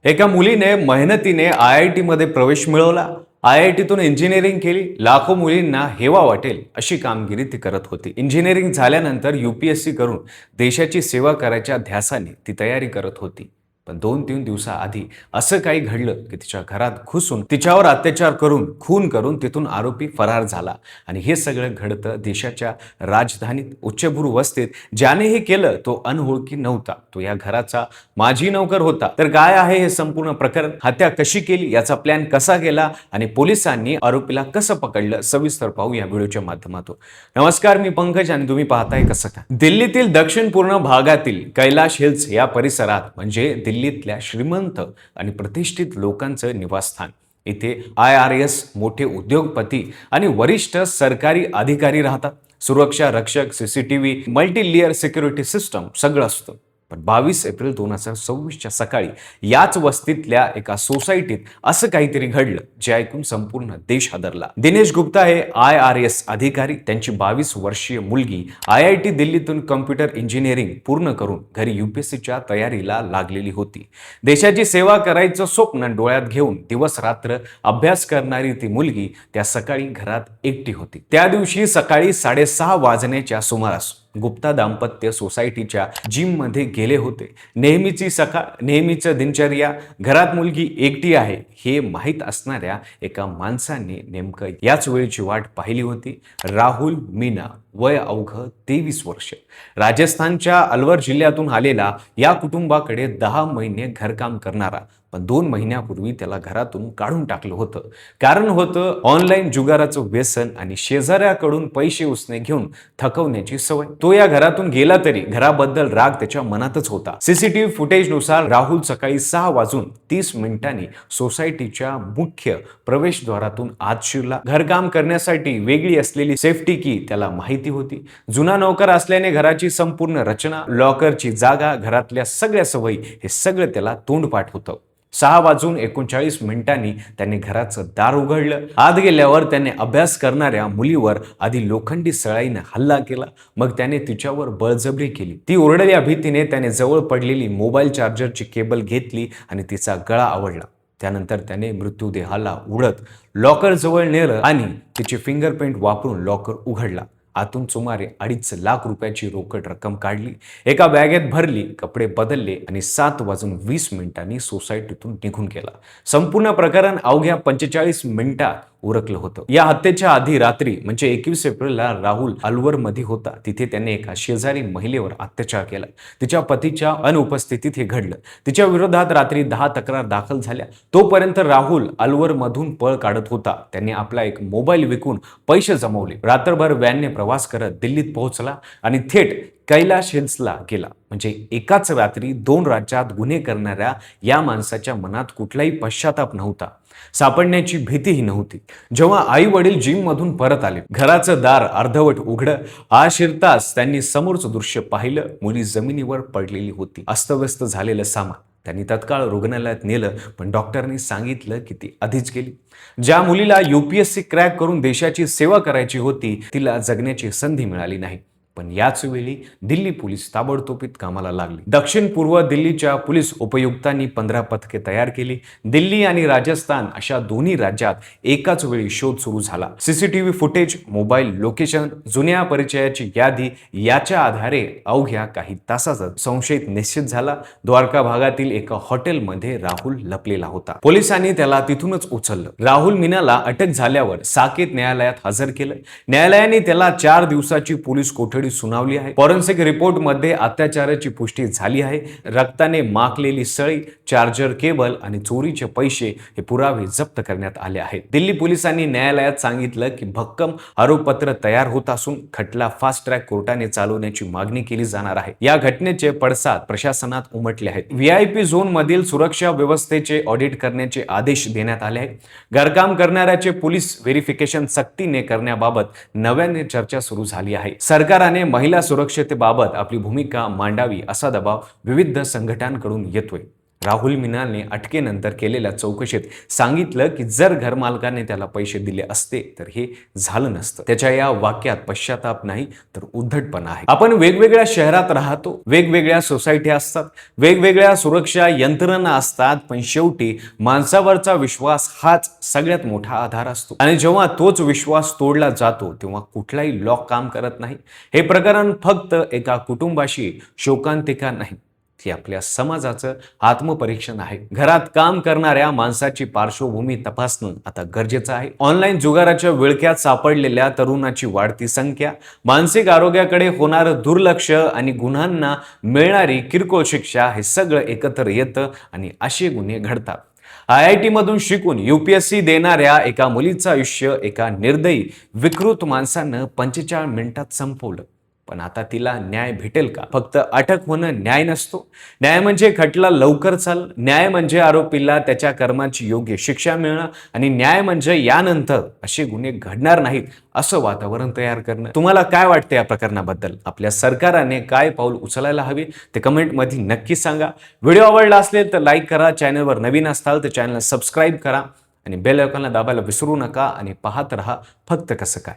एका मुलीने मेहनतीने IIT मध्ये प्रवेश मिळवला. IITतून इंजिनिअरिंग केली. लाखो मुलींना हेवा वाटेल अशी कामगिरी ती करत होती. इंजिनिअरिंग झाल्यानंतर UPSC करून देशाची सेवा करायच्या ध्यासाने ती तयारी करत होती. पण 2-3 दिवसाआधी असं काही घडलं की तिच्या घरात घुसून तिच्यावर अत्याचार करून खून करून तिथून आरोपी फरार झाला. आणि हे सगळं घडतं देशाच्या राजधानीत उच्चभ्रू वस्तीत. ज्याने हे केलं तो अनओळखी नव्हता. तो या घराचा माजी नौकर होता. तर काय आहे हे संपूर्ण प्रकरण, हत्या कशी केली, याचा प्लॅन कसा केला आणि पोलिसांनी आरोपीला कसं पकडलं, सविस्तर पाहू या व्हिडिओच्या माध्यमातून. नमस्कार, मी पंकज आणि तुम्ही पाहताय कसं काय. दिल्लीतील दक्षिण पूर्ण भागातील कैलाश हिल्स या परिसरात म्हणजे दिल्लीतल्या श्रीमंत आणि प्रतिष्ठित लोकांचं निवासस्थान. इथे IRS, मोठे उद्योगपती आणि वरिष्ठ सरकारी अधिकारी राहतात. सुरक्षा रक्षक, CCTV, multi layer security system सगळं असतं. पण 22 एप्रिल 2026च्या सकाळी याच वस्तीतल्या एका सोसायटीत असं काहीतरी घडलं जे ऐकून संपूर्ण देश हादरला. दिनेश गुप्ता हे IRS अधिकारी, त्यांची 22 वर्षीय मुलगी IIT दिल्लीतून कम्प्युटर इंजिनिअरिंग पूर्ण करून घरी UPSCच्या तयारीला लागलेली होती. देशाची सेवा करायचं स्वप्न डोळ्यात घेऊन दिवस रात्र अभ्यास करणारी ती मुलगी त्या सकाळी घरात एकटी होती. त्या दिवशी सकाळी 6:30 वाजण्याच्या सुमारास गुप्ता दाम्पत्य सोसायटीच्या जिम मध्ये गेले होते. नेहमीची सकाळ, नेहमीचं दिनचर्या. घरात मुलगी एकटी आहे हे माहीत असणाऱ्या एका माणसाने नेमकं याच वेळेची वाट पाहिली होती. राहुल मीना, वय अवघं 23 वर्ष, राजस्थानच्या अलवर जिल्ह्यातून आलेला. या कुटुंबाकडे 10 महिने घरकाम करणारा. पण 2 महिन्यापूर्वी त्याला घरातून काढून टाकलं होतं. कारण होतं ऑनलाईन जुगाराचं व्यसन आणि शेजाऱ्याकडून पैसे उसने घेऊन थकवण्याची सवय. तो या घरातून गेला तरी घराबद्दल राग त्याच्या मनातच होता. CCTV फुटेजनुसार राहुल सकाळी 6:30 सोसायटीच्या मुख्य प्रवेशद्वारातून आत शिरला. घरकाम करण्यासाठी वेगळी असलेली सेफ्टी की त्याला माहिती होती. जुना नौकर असल्याने घराची संपूर्ण रचना, लॉकरची जागा, घरातल्या सगळ्या सवयी हे सगळं त्याला तोंडपाठ होतं. 6:39 त्याने घराचं दार उघडलं. आत गेल्यावर त्याने अभ्यास करणाऱ्या मुलीवर आधी लोखंडी सळाईने हल्ला केला. मग त्याने तिच्यावर बळजबरी केली. ती ओरडल्या भीतीने त्याने जवळ पडलेली मोबाईल चार्जरची केबल घेतली आणि तिचा गळा आवळला. त्यानंतर त्याने मृत्यूदेहाला उडत लॉकर जवळ नेलं आणि तिची फिंगरप्रिंट वापरून लॉकर उघडला. आतून सुमारे 2.5 लाख रुपयाची रोकड रक्कम काढली, एका बॅगेत भरली, कपडे बदलले आणि 7:20 सोसायटीतून निघून गेला. संपूर्ण प्रकरण अवघ्या 45 मिनिटात उरकलं होतं. या हत्येच्या आधी रात्री म्हणजे 21 एप्रिलला राहुल अलवरमध्ये होता. तिथे त्याने एका शेजारी महिलेवर अत्याचार केला. तिच्या पतीच्या अनुपस्थितीत हे घडलं. तिच्या विरोधात रात्री 10 तक्रार दाखल झाल्या. तोपर्यंत राहुल अलवरमधून पळ काढत होता. त्याने आपला एक मोबाईल विकून पैसे जमवले. रात्रभर व्हॅनने प्रवास करत दिल्लीत पोहोचला आणि थेट कैलाश हिल्सला गेला. म्हणजे एकाच रात्री 2 राज्यात गुन्हे करणाऱ्या या माणसाच्या मनात कुठलाही पश्चाताप नव्हता. सापडण्याची भीतीही नव्हती. जेव्हा आई वडील जिम मधून परत आले, घराचं दार अर्धवट उघडं. आत शिरताच त्यांनी समोरचं दृश्य पाहिलं. मुली जमिनीवर पडलेली होती. अस्तव्यस्त झालेलं सामान. त्यांनी तत्काळ रुग्णालयात नेलं, पण डॉक्टरनी सांगितलं की ती आधीच गेली. ज्या मुलीला UPSC क्रॅक करून देशाची सेवा करायची होती तिला जगण्याची संधी मिळाली नाही. पण याच वेळी दिल्ली पोलीस ताबडतोबीत कामाला लागले. दक्षिण पूर्व दिल्लीच्या पोलीस उपायुक्तांनी 15 पथके तयार केली. दिल्ली आणि राजस्थान अशा दोन्ही राज्यात एकाच वेळी शोध सुरू झाला. CCTV फुटेज, मोबाईल लोकेशन, जुन्या परिचयाची यादी याच्या आधारे अवघ्या काही तासातच संशयित निश्चित झाला. द्वारका भागातील एका हॉटेलमध्ये राहुल लपलेला होता. पोलिसांनी त्याला तिथूनच उचललं. राहुल मीनाला अटक झाल्यावर साकेत न्यायालयात हजर केलं. न्यायालयाने त्याला 4 दिवसाची पोलीस कोठडी सुनावली आहे. फॉरेन्सिक रिपोर्ट मध्ये अत्याचाराची पुष्टी झाली आहे. रक्ताने माखलेली सळी, चार्जर केबल आणि चोरीचे पैसे हे पुरावे जप्त करण्यात आले आहेत. दिल्ली पोलिसांनी न्यायालयात सांगितलं की भक्कम आरोपपत्र तयार होत असून खटला फास्ट ट्रॅक कोर्टाने चालवण्याची मागणी केली जाणार आहे. या घटनेचे पडसाद प्रशासनात उमटले आहेत. VIP झोन मधील सुरक्षा व्यवस्थेचे ऑडिट करण्याचे आदेश देण्यात आले आहेत. घरकाम करणाऱ्याचे पोलीस व्हेरिफिकेशन सक्तीने करण्याबाबत नव्याने चर्चा सुरू झाली आहे. सरकार महिला सुरक्षतेबाबत आपली भूमिका मांडावी असा दबाव विविध संघटनांकडून येतोय. राहुल मीनाने अटकेनंतर केलेल्या चौकशीत सांगितलं की जर घरमालकाने त्याला पैसे दिले असते तर हे झालं नसतं. त्याच्या या वाक्यात पश्चाताप नाही तर उद्धटपणा आहे. आपण वेगवेगळ्या शहरात राहतो, वेगवेगळ्या सोसायटी असतात, वेगवेगळ्या सुरक्षा यंत्रणा असतात, पण शेवटी माणसावरचा विश्वास हाच सगळ्यात मोठा आधार असतो. आणि जेव्हा तोच विश्वास तोडला जातो तेव्हा कुठलाही लॉक काम करत नाही. हे प्रकरण फक्त एका कुटुंबाशी शोकांतिका नाही, ती आपल्या समाजाचं आत्मपरीक्षण आहे. घरात काम करणाऱ्या माणसाची पार्श्वभूमी तपासणं आता गरजेचं आहे. ऑनलाईन जुगाराच्या विळख्यात सापडलेल्या तरुणाची वाढती संख्या, मानसिक आरोग्याकडे होणारं दुर्लक्ष आणि गुन्ह्यांना मिळणारी किरकोळ शिक्षा हे सगळं एकत्र येतं आणि असे गुन्हे घडतात. IIT मधून शिकून UPSC देणाऱ्या एका मुलीचं आयुष्य एका निर्दयी विकृत माणसानं 45 मिनिटात संपवलं. पण आता तिला न्याय भेटेल का? फक्त अटक होणं न्याय नसतो. न्याय म्हणजे खटला लवकर चाल, न्याय म्हणजे आरोपीला त्याच्या कर्माची योग्य शिक्षा मिळणं, आणि न्याय म्हणजे यानंतर असे गुन्हे घडणार नाहीत असं वातावरण तयार करणं. तुम्हाला काय वाटतं या प्रकरणाबद्दल? आपल्या सरकारने काय पाऊल उचलायला हवे ते कमेंटमध्ये नक्की सांगा. व्हिडिओ आवडला असेल तर लाईक करा, चॅनलवर नवीन असाल तर चॅनल सबस्क्राईब करा आणि बेल आयकॉनला दाबायला विसरू नका आणि पाहत रहा फक्त कसं काय.